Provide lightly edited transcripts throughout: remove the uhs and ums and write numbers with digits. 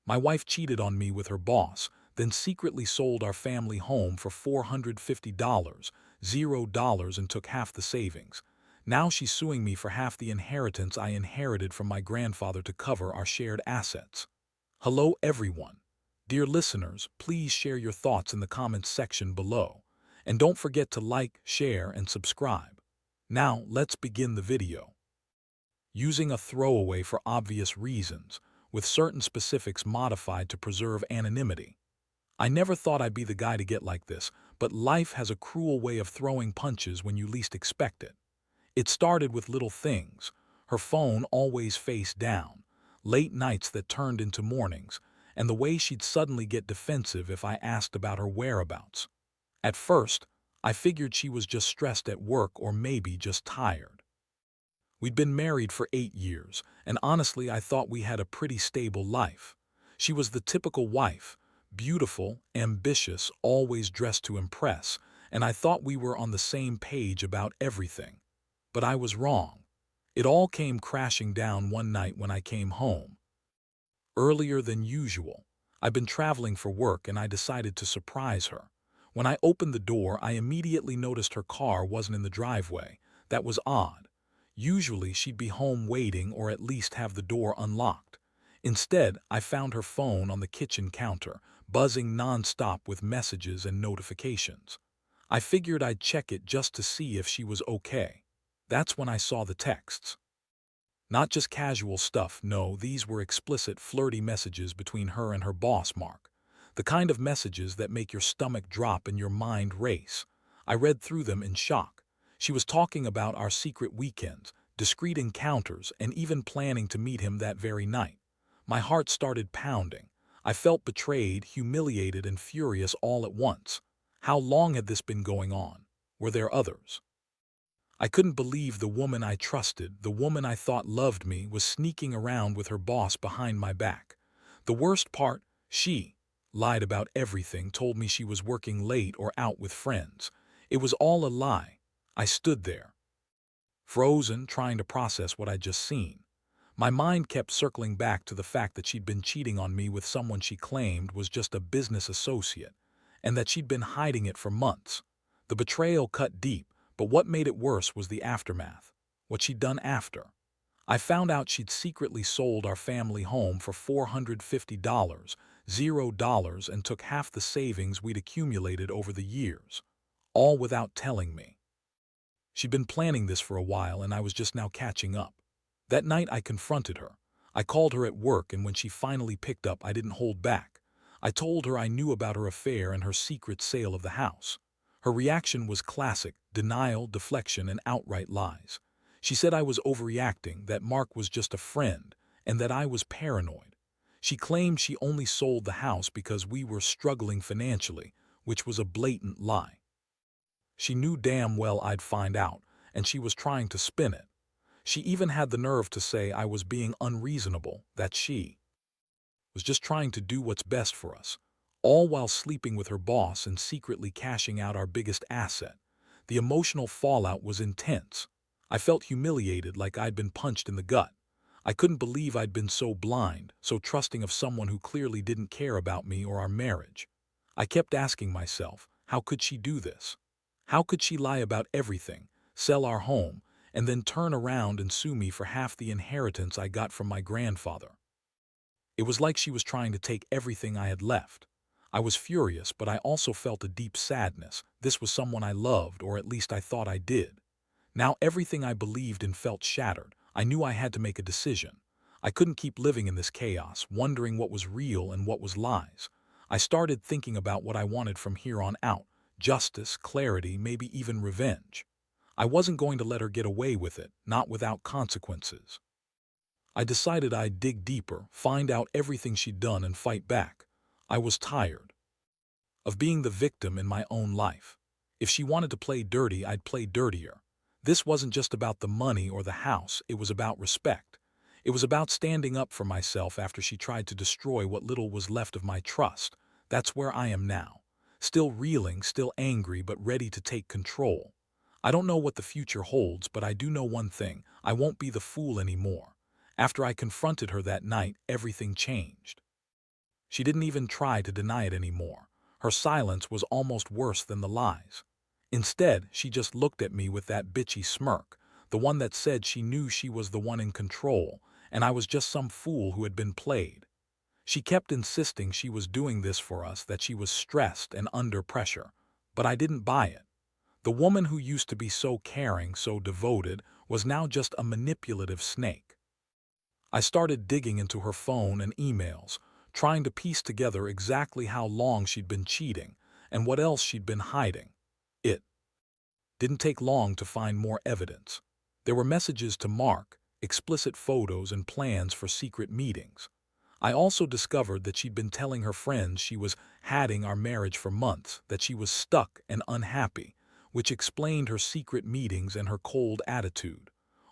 My wife cheated on me with her boss, then secretly sold our family home for $450, $0, and took half the savings. Now she's suing me for half the inheritance I inherited from my grandfather to cover our shared assets. Hello, everyone. Dear listeners, please share your thoughts in the comments section below. And don't forget to like, share, and subscribe. Now, let's begin the video. Using a throwaway for obvious reasons, with certain specifics modified to preserve anonymity. I never thought I'd be the guy to get like this, but life has a cruel way of throwing punches when you least expect it. It started with little things, her phone always face down, late nights that turned into mornings, and the way she'd suddenly get defensive if I asked about her whereabouts. At first, I figured she was just stressed at work or maybe just tired. We'd been married for 8 years, and honestly I thought we had a pretty stable life. She was the typical wife, beautiful, ambitious, always dressed to impress, and I thought we were on the same page about everything. But I was wrong. It all came crashing down one night when I came home. Earlier than usual. I'd been traveling for work and I decided to surprise her. When I opened the door, I immediately noticed her car wasn't in the driveway. That was odd. Usually she'd be home waiting or at least have the door unlocked. Instead, I found her phone on the kitchen counter, buzzing non-stop with messages and notifications. I figured I'd check it just to see if she was okay. That's when I saw the texts. Not just casual stuff, no, these were explicit, flirty messages between her and her boss, Mark. The kind of messages that make your stomach drop and your mind race. I read through them in shock. She was talking about our secret weekends, discreet encounters, and even planning to meet him that very night. My heart started pounding. I felt betrayed, humiliated, and furious all at once. How long had this been going on? Were there others? I couldn't believe the woman I trusted, the woman I thought loved me, was sneaking around with her boss behind my back. The worst part, she lied about everything, told me she was working late or out with friends. It was all a lie. I stood there, frozen, trying to process what I'd just seen. My mind kept circling back to the fact that she'd been cheating on me with someone she claimed was just a business associate, and that she'd been hiding it for months. The betrayal cut deep, but what made it worse was the aftermath, what she'd done after. I found out she'd secretly sold our family home for $450, $0, and took half the savings we'd accumulated over the years, all without telling me. She'd been planning this for a while, and I was just now catching up. That night I confronted her. I called her at work, and when she finally picked up, I didn't hold back. I told her I knew about her affair and her secret sale of the house. Her reaction was classic: denial, deflection, and outright lies. She said I was overreacting, that Mark was just a friend, and that I was paranoid. She claimed she only sold the house because we were struggling financially, which was a blatant lie. She knew damn well I'd find out, and she was trying to spin it. She even had the nerve to say I was being unreasonable, that she was just trying to do what's best for us, all while sleeping with her boss and secretly cashing out our biggest asset. The emotional fallout was intense. I felt humiliated, like I'd been punched in the gut. I couldn't believe I'd been so blind, so trusting of someone who clearly didn't care about me or our marriage. I kept asking myself, how could she do this? How could she lie about everything, sell our home, and then turn around and sue me for half the inheritance I got from my grandfather? It was like she was trying to take everything I had left. I was furious, but I also felt a deep sadness. This was someone I loved, or at least I thought I did. Now everything I believed in felt shattered. I knew I had to make a decision. I couldn't keep living in this chaos, wondering what was real and what was lies. I started thinking about what I wanted from here on out: justice, clarity, maybe even revenge. I wasn't going to let her get away with it, not without consequences. I decided I'd dig deeper, find out everything she'd done, and fight back. I was tired of being the victim in my own life. If she wanted to play dirty, I'd play dirtier. This wasn't just about the money or the house, it was about respect. It was about standing up for myself after she tried to destroy what little was left of my trust. That's where I am now. Still reeling, still angry, but ready to take control. I don't know what the future holds, but I do know one thing: I won't be the fool anymore. After I confronted her that night, everything changed. She didn't even try to deny it anymore. Her silence was almost worse than the lies. Instead, she just looked at me with that bitchy smirk, the one that said she knew she was the one in control, and I was just some fool who had been played. She kept insisting she was doing this for us, that she was stressed and under pressure. But I didn't buy it. The woman who used to be so caring, so devoted, was now just a manipulative snake. I started digging into her phone and emails, trying to piece together exactly how long she'd been cheating and what else she'd been hiding. It didn't take long to find more evidence. There were messages to Mark, explicit photos and plans for secret meetings. I also discovered that she'd been telling her friends she was hatting our marriage for months, that she was stuck and unhappy, which explained her secret meetings and her cold attitude.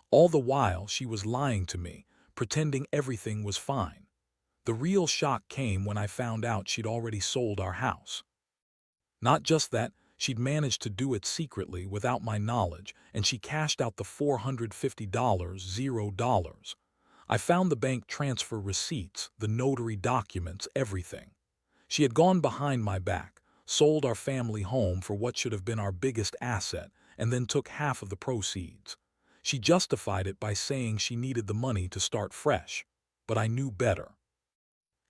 All the while, she was lying to me, pretending everything was fine. The real shock came when I found out she'd already sold our house. Not just that, she'd managed to do it secretly without my knowledge, and she cashed out the $450, $0. I found the bank transfer receipts, the notary documents, everything. She had gone behind my back, sold our family home for what should have been our biggest asset, and then took half of the proceeds. She justified it by saying she needed the money to start fresh. But I knew better.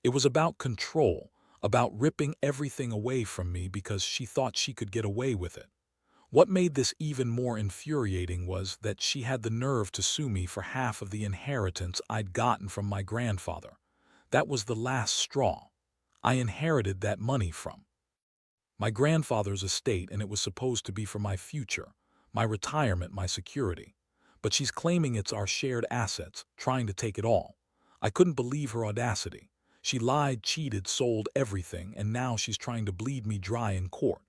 It was about control, about ripping everything away from me because she thought she could get away with it. What made this even more infuriating was that she had the nerve to sue me for half of the inheritance I'd gotten from my grandfather. That was the last straw. I inherited that money from my grandfather's estate, and it was supposed to be for my future, my retirement, my security. But she's claiming it's our shared assets, trying to take it all. I couldn't believe her audacity. She lied, cheated, sold everything, and now she's trying to bleed me dry in court.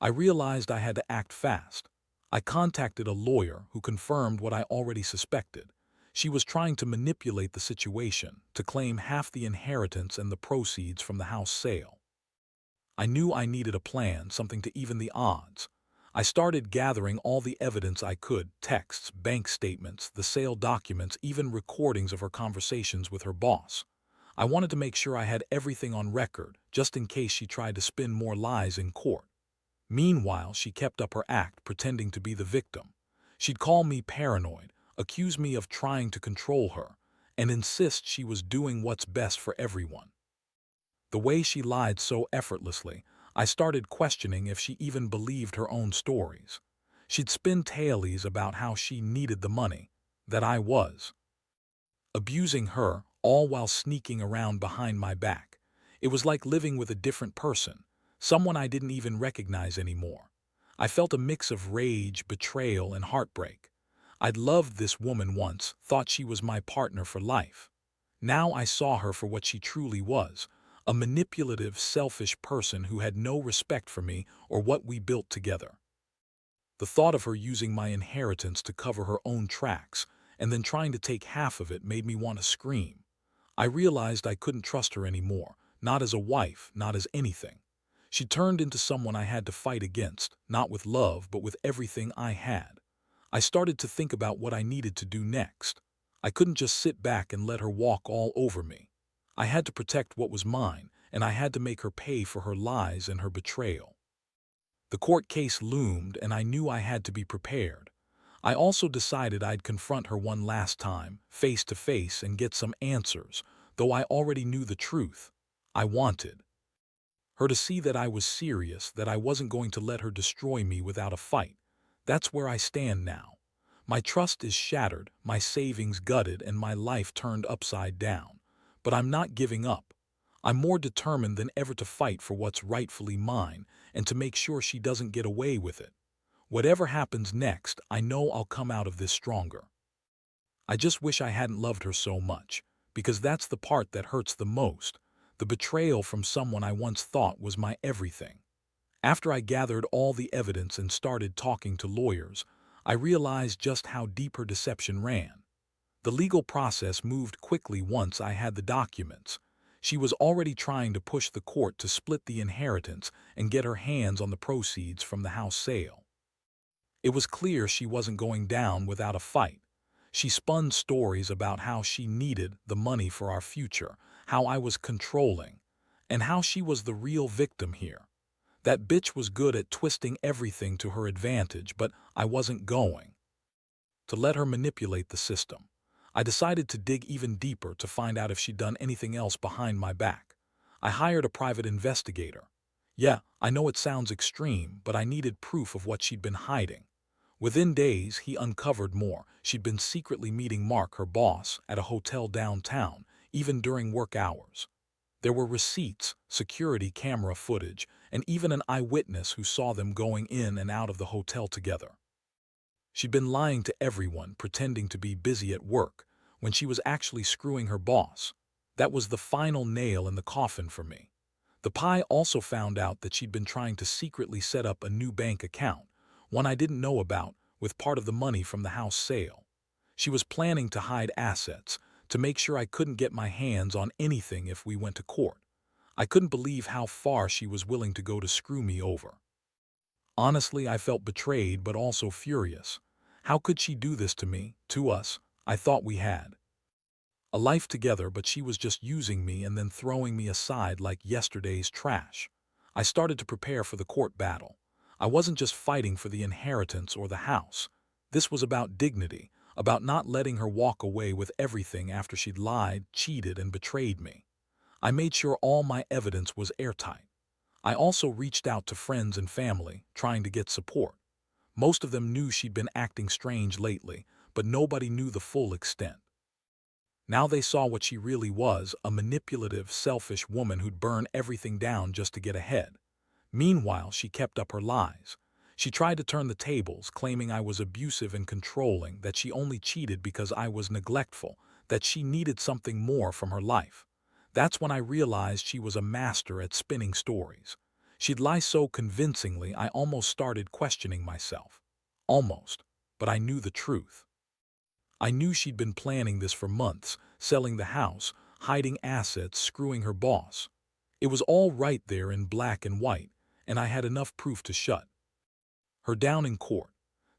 I realized I had to act fast. I contacted a lawyer who confirmed what I already suspected. She was trying to manipulate the situation, to claim half the inheritance and the proceeds from the house sale. I knew I needed a plan, something to even the odds. I started gathering all the evidence I could: texts, bank statements, the sale documents, even recordings of her conversations with her boss. I wanted to make sure I had everything on record, just in case she tried to spin more lies in court. Meanwhile, she kept up her act, pretending to be the victim. She'd call me paranoid, accuse me of trying to control her, and insist she was doing what's best for everyone. The way she lied so effortlessly, I started questioning if she even believed her own stories. She'd spin tales about how she needed the money, that I was abusing her, all while sneaking around behind my back. It was like living with a different person, someone I didn't even recognize anymore. I felt a mix of rage, betrayal, and heartbreak. I'd loved this woman once, thought she was my partner for life. Now I saw her for what she truly was, a manipulative, selfish person who had no respect for me or what we built together. The thought of her using my inheritance to cover her own tracks and then trying to take half of it made me want to scream. I realized I couldn't trust her anymore, not as a wife, not as anything. She turned into someone I had to fight against, not with love, but with everything I had. I started to think about what I needed to do next. I couldn't just sit back and let her walk all over me. I had to protect what was mine, and I had to make her pay for her lies and her betrayal. The court case loomed, and I knew I had to be prepared. I also decided I'd confront her one last time, face to face, and get some answers, though I already knew the truth. I wanted her to see that I was serious, that I wasn't going to let her destroy me without a fight. That's where I stand now. My trust is shattered, my savings gutted, and my life turned upside down. But I'm not giving up. I'm more determined than ever to fight for what's rightfully mine and to make sure she doesn't get away with it. Whatever happens next, I know I'll come out of this stronger. I just wish I hadn't loved her so much, because that's the part that hurts the most, the betrayal from someone I once thought was my everything. After I gathered all the evidence and started talking to lawyers, I realized just how deep her deception ran. The legal process moved quickly once I had the documents. She was already trying to push the court to split the inheritance and get her hands on the proceeds from the house sale. It was clear she wasn't going down without a fight. She spun stories about how she needed the money for our future, how I was controlling, and how she was the real victim here. That bitch was good at twisting everything to her advantage, but I wasn't going to let her manipulate the system. I decided to dig even deeper to find out if she'd done anything else behind my back. I hired a private investigator. Yeah, I know it sounds extreme, but I needed proof of what she'd been hiding. Within days, he uncovered more. She'd been secretly meeting Mark, her boss, at a hotel downtown, even during work hours. There were receipts, security camera footage, and even an eyewitness who saw them going in and out of the hotel together. She'd been lying to everyone, pretending to be busy at work, when she was actually screwing her boss. That was the final nail in the coffin for me. The pie also found out that she'd been trying to secretly set up a new bank account, one I didn't know about, with part of the money from the house sale. She was planning to hide assets, to make sure I couldn't get my hands on anything if we went to court. I couldn't believe how far she was willing to go to screw me over. Honestly, I felt betrayed but also furious. How could she do this to me, to us? I thought we had a life together, but she was just using me and then throwing me aside like yesterday's trash. I started to prepare for the court battle. I wasn't just fighting for the inheritance or the house. This was about dignity, about not letting her walk away with everything after she'd lied, cheated, and betrayed me. I made sure all my evidence was airtight. I also reached out to friends and family, trying to get support. Most of them knew she'd been acting strange lately, but nobody knew the full extent. Now they saw what she really was, a manipulative, selfish woman who'd burn everything down just to get ahead. Meanwhile, she kept up her lies. She tried to turn the tables, claiming I was abusive and controlling, that she only cheated because I was neglectful, that she needed something more from her life. That's when I realized she was a master at spinning stories. She'd lie so convincingly I almost started questioning myself. Almost. But I knew the truth. I knew she'd been planning this for months, selling the house, hiding assets, screwing her boss. It was all right there in black and white, and I had enough proof to shut her down in court.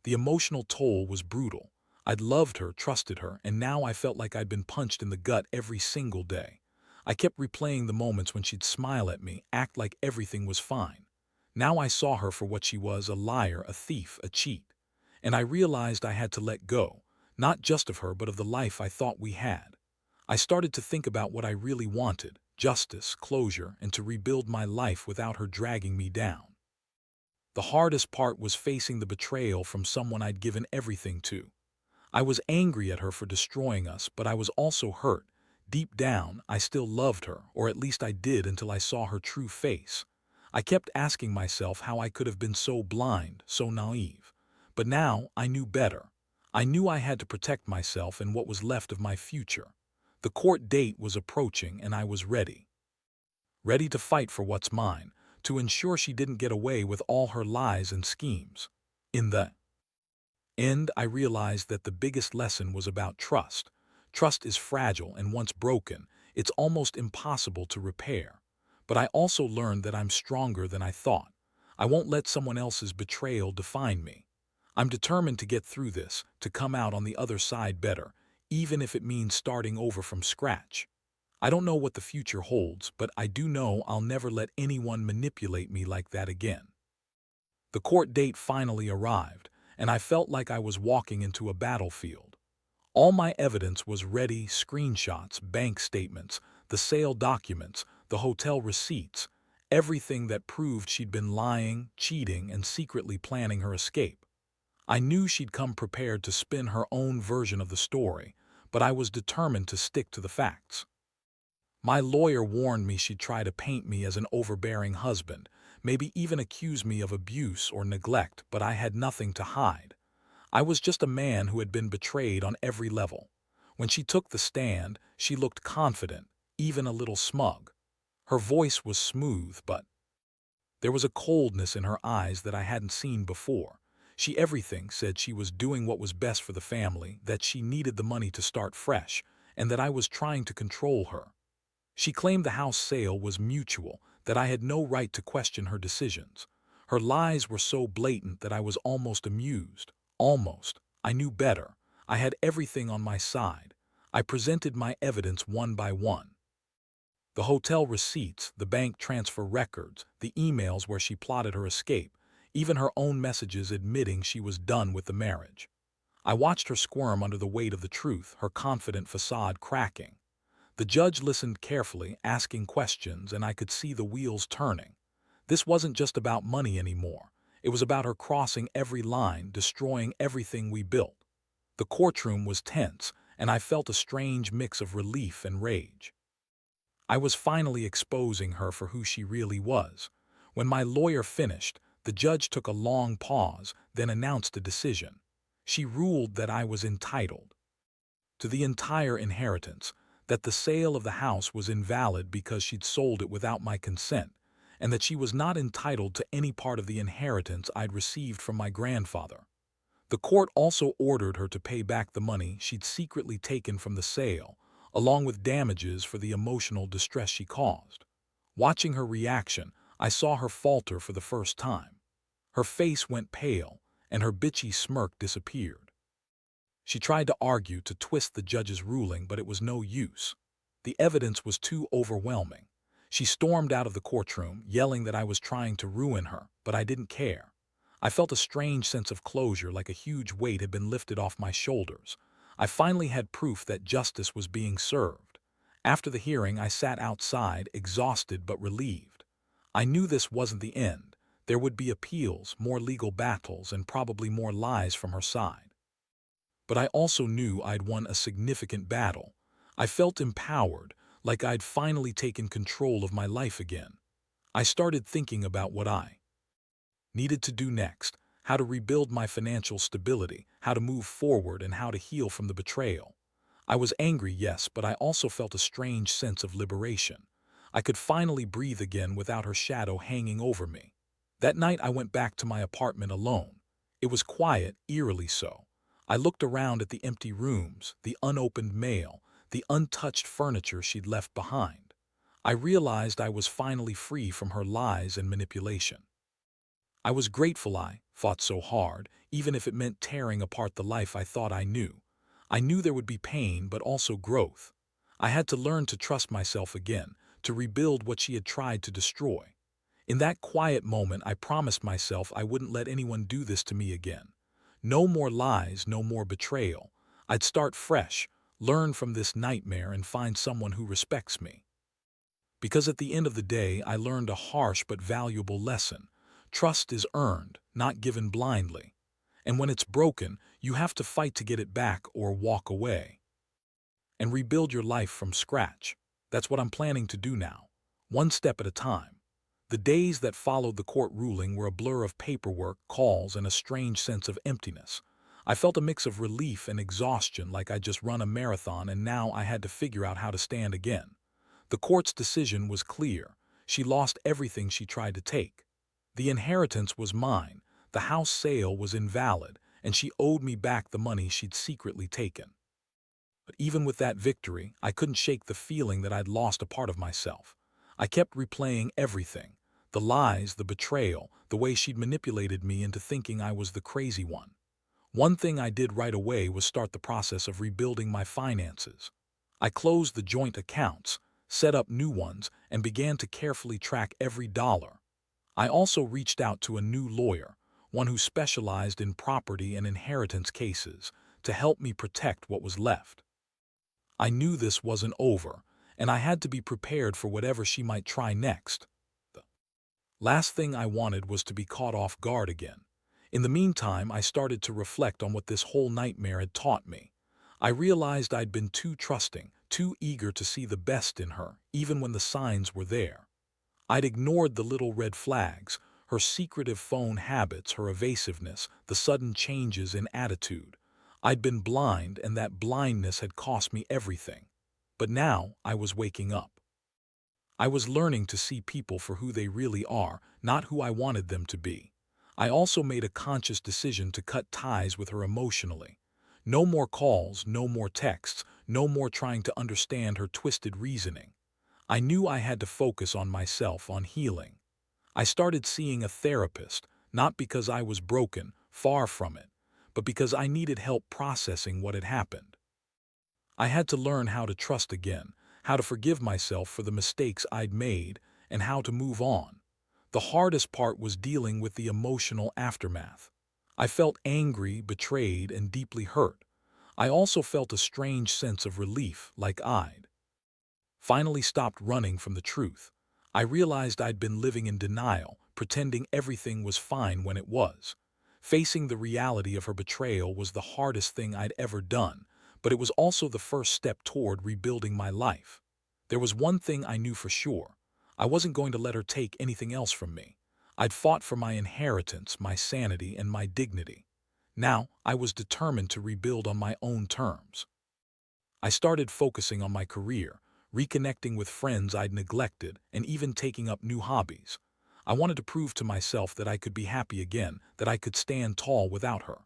The emotional toll was brutal. I'd loved her, trusted her, and now I felt like I'd been punched in the gut every single day. I kept replaying the moments when she'd smile at me, act like everything was fine. Now I saw her for what she was, a liar, a thief, a cheat. And I realized I had to let go, not just of her but of the life I thought we had. I started to think about what I really wanted, justice, closure, and to rebuild my life without her dragging me down. The hardest part was facing the betrayal from someone I'd given everything to. I was angry at her for destroying us, but I was also hurt. Deep down, I still loved her, or at least I did until I saw her true face. I kept asking myself how I could have been so blind, so naive. But now I knew better. I knew I had to protect myself and what was left of my future. The court date was approaching and I was ready. Ready to fight for what's mine, to ensure she didn't get away with all her lies and schemes. In the end, I realized that the biggest lesson was about trust. Trust is fragile, and once broken, it's almost impossible to repair. But I also learned that I'm stronger than I thought. I won't let someone else's betrayal define me. I'm determined to get through this, to come out on the other side better, even if it means starting over from scratch. I don't know what the future holds, but I do know I'll never let anyone manipulate me like that again. The court date finally arrived, and I felt like I was walking into a battlefield. All my evidence was ready: screenshots, bank statements, the sale documents, the hotel receipts, everything that proved she'd been lying, cheating, and secretly planning her escape. I knew she'd come prepared to spin her own version of the story, but I was determined to stick to the facts. My lawyer warned me she'd try to paint me as an overbearing husband, maybe even accuse me of abuse or neglect, but I had nothing to hide. I was just a man who had been betrayed on every level. When she took the stand, she looked confident, even a little smug. Her voice was smooth, but there was a coldness in her eyes that I hadn't seen before. She everything said she was doing what was best for the family, that she needed the money to start fresh, and that I was trying to control her. She claimed the house sale was mutual, that I had no right to question her decisions. Her lies were so blatant that I was almost amused. Almost. I knew better. I had everything on my side. I presented my evidence one by one. The hotel receipts, the bank transfer records, the emails where she plotted her escape, even her own messages admitting she was done with the marriage. I watched her squirm under the weight of the truth, her confident facade cracking. The judge listened carefully, asking questions, and I could see the wheels turning. This wasn't just about money anymore. It was about her crossing every line, destroying everything we built. The courtroom was tense, and I felt a strange mix of relief and rage. I was finally exposing her for who she really was. When my lawyer finished, the judge took a long pause, then announced a decision. She ruled that I was entitled to the entire inheritance, that the sale of the house was invalid because she'd sold it without my consent, and that she was not entitled to any part of the inheritance I'd received from my grandfather. The court also ordered her to pay back the money she'd secretly taken from the sale, along with damages for the emotional distress she caused. Watching her reaction, I saw her falter for the first time. Her face went pale, and her bitchy smirk disappeared. She tried to argue to twist the judge's ruling, but it was no use. The evidence was too overwhelming. She stormed out of the courtroom, yelling that I was trying to ruin her, but I didn't care. I felt a strange sense of closure, like a huge weight had been lifted off my shoulders. I finally had proof that justice was being served. After the hearing, I sat outside, exhausted but relieved. I knew this wasn't the end. There would be appeals, more legal battles, and probably more lies from her side. But I also knew I'd won a significant battle. I felt empowered, like I'd finally taken control of my life again. I started thinking about what I needed to do next, how to rebuild my financial stability, how to move forward, and how to heal from the betrayal. I was angry, yes, but I also felt a strange sense of liberation. I could finally breathe again without her shadow hanging over me. That night I went back to my apartment alone. It was quiet, eerily so. I looked around at the empty rooms, the unopened mail, the untouched furniture she'd left behind. I realized I was finally free from her lies and manipulation. I was grateful I fought so hard, even if it meant tearing apart the life I thought I knew. I knew there would be pain, but also growth. I had to learn to trust myself again, to rebuild what she had tried to destroy. In that quiet moment, I promised myself I wouldn't let anyone do this to me again. No more lies, no more betrayal. I'd start fresh, learn from this nightmare, and find someone who respects me. Because at the end of the day, I learned a harsh but valuable lesson. Trust is earned, not given blindly. And when it's broken, you have to fight to get it back or walk away. And rebuild your life from scratch. That's what I'm planning to do now, one step at a time. The days that followed the court ruling were a blur of paperwork, calls, and a strange sense of emptiness. I felt a mix of relief and exhaustion, like I'd just run a marathon and now I had to figure out how to stand again. The court's decision was clear. She lost everything she tried to take. The inheritance was mine, the house sale was invalid, and she owed me back the money she'd secretly taken. But even with that victory, I couldn't shake the feeling that I'd lost a part of myself. I kept replaying everything, the lies, the betrayal, the way she'd manipulated me into thinking I was the crazy one. One thing I did right away was start the process of rebuilding my finances. I closed the joint accounts, set up new ones, and began to carefully track every dollar. I also reached out to a new lawyer, one who specialized in property and inheritance cases, to help me protect what was left. I knew this wasn't over, and I had to be prepared for whatever she might try next. The last thing I wanted was to be caught off guard again. In the meantime, I started to reflect on what this whole nightmare had taught me. I realized I'd been too trusting, too eager to see the best in her, even when the signs were there. I'd ignored the little red flags, her secretive phone habits, her evasiveness, the sudden changes in attitude. I'd been blind, and that blindness had cost me everything. But now I was waking up. I was learning to see people for who they really are, not who I wanted them to be. I also made a conscious decision to cut ties with her emotionally. No more calls, no more texts, no more trying to understand her twisted reasoning. I knew I had to focus on myself, on healing. I started seeing a therapist, not because I was broken, far from it, but because I needed help processing what had happened. I had to learn how to trust again, how to forgive myself for the mistakes I'd made, and how to move on. The hardest part was dealing with the emotional aftermath. I felt angry, betrayed, and deeply hurt. I also felt a strange sense of relief, like I'd finally stopped running from the truth. I realized I'd been living in denial, pretending everything was fine when it was. Facing the reality of her betrayal was the hardest thing I'd ever done, but it was also the first step toward rebuilding my life. There was one thing I knew for sure. I wasn't going to let her take anything else from me. I'd fought for my inheritance, my sanity, and my dignity. Now, I was determined to rebuild on my own terms. I started focusing on my career, reconnecting with friends I'd neglected, and even taking up new hobbies. I wanted to prove to myself that I could be happy again, that I could stand tall without her.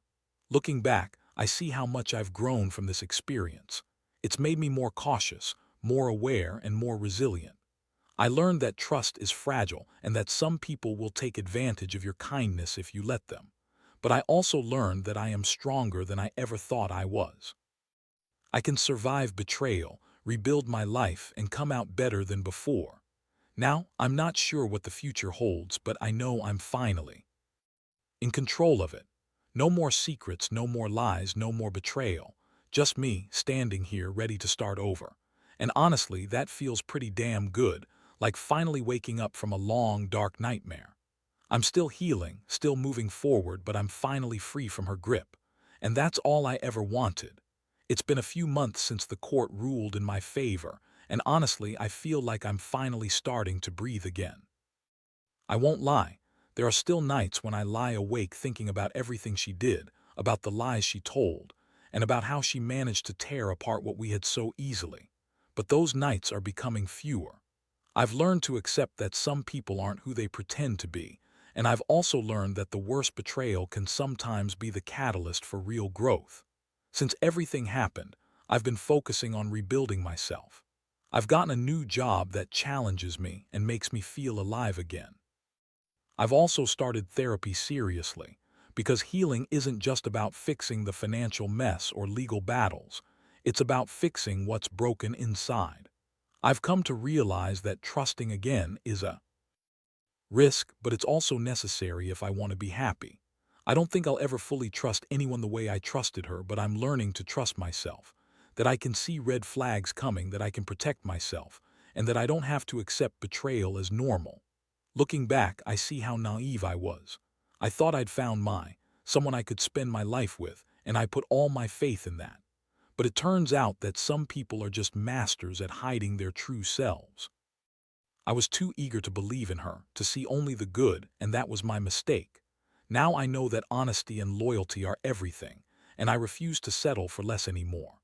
Looking back, I see how much I've grown from this experience. It's made me more cautious, more aware, and more resilient. I learned that trust is fragile and that some people will take advantage of your kindness if you let them. But I also learned that I am stronger than I ever thought I was. I can survive betrayal, rebuild my life, and come out better than before. Now, I'm not sure what the future holds, but I know I'm finally in control of it. No more secrets, no more lies, no more betrayal. Just me, standing here, ready to start over. And honestly, that feels pretty damn good, like finally waking up from a long, dark nightmare. I'm still healing, still moving forward, but I'm finally free from her grip. And that's all I ever wanted. It's been a few months since the court ruled in my favor, and honestly, I feel like I'm finally starting to breathe again. I won't lie, there are still nights when I lie awake thinking about everything she did, about the lies she told, and about how she managed to tear apart what we had so easily. But those nights are becoming fewer. I've learned to accept that some people aren't who they pretend to be, and I've also learned that the worst betrayal can sometimes be the catalyst for real growth. Since everything happened, I've been focusing on rebuilding myself. I've gotten a new job that challenges me and makes me feel alive again. I've also started therapy seriously, because healing isn't just about fixing the financial mess or legal battles. It's about fixing what's broken inside. I've come to realize that trusting again is a risk, but it's also necessary if I want to be happy. I don't think I'll ever fully trust anyone the way I trusted her, but I'm learning to trust myself, that I can see red flags coming, that I can protect myself, and that I don't have to accept betrayal as normal. Looking back, I see how naive I was. I thought I'd found someone I could spend my life with, and I put all my faith in that. But it turns out that some people are just masters at hiding their true selves. I was too eager to believe in her, to see only the good, and that was my mistake. Now I know that honesty and loyalty are everything, and I refuse to settle for less anymore.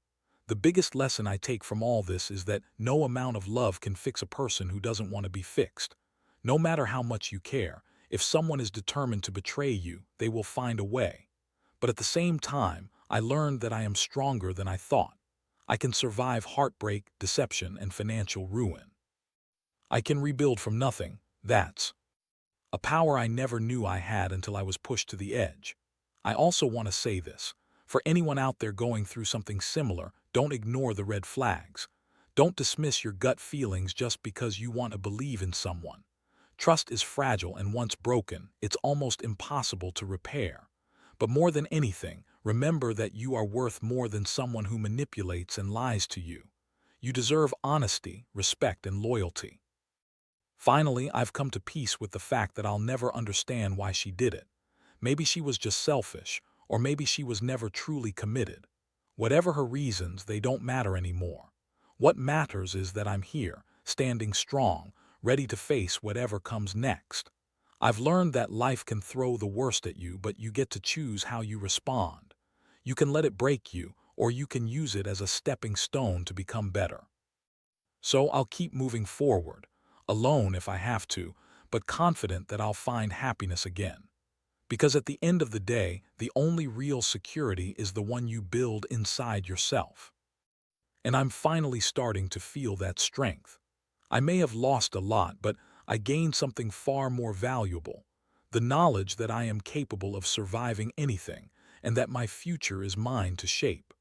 The biggest lesson I take from all this is that no amount of love can fix a person who doesn't want to be fixed. No matter how much you care, if someone is determined to betray you, they will find a way. But at the same time, I learned that I am stronger than I thought. I can survive heartbreak, deception, and financial ruin. I can rebuild from nothing. That's a power I never knew I had until I was pushed to the edge. I also want to say this. For anyone out there going through something similar, don't ignore the red flags. Don't dismiss your gut feelings just because you want to believe in someone. Trust is fragile, and once broken, it's almost impossible to repair. But more than anything, remember that you are worth more than someone who manipulates and lies to you. You deserve honesty, respect, and loyalty. Finally, I've come to peace with the fact that I'll never understand why she did it. Maybe she was just selfish, or maybe she was never truly committed. Whatever her reasons, they don't matter anymore. What matters is that I'm here, standing strong, ready to face whatever comes next. I've learned that life can throw the worst at you, but you get to choose how you respond. You can let it break you, or you can use it as a stepping stone to become better. So I'll keep moving forward, alone if I have to, but confident that I'll find happiness again. Because at the end of the day, the only real security is the one you build inside yourself. And I'm finally starting to feel that strength. I may have lost a lot, but I gained something far more valuable: the knowledge that I am capable of surviving anything, and that my future is mine to shape.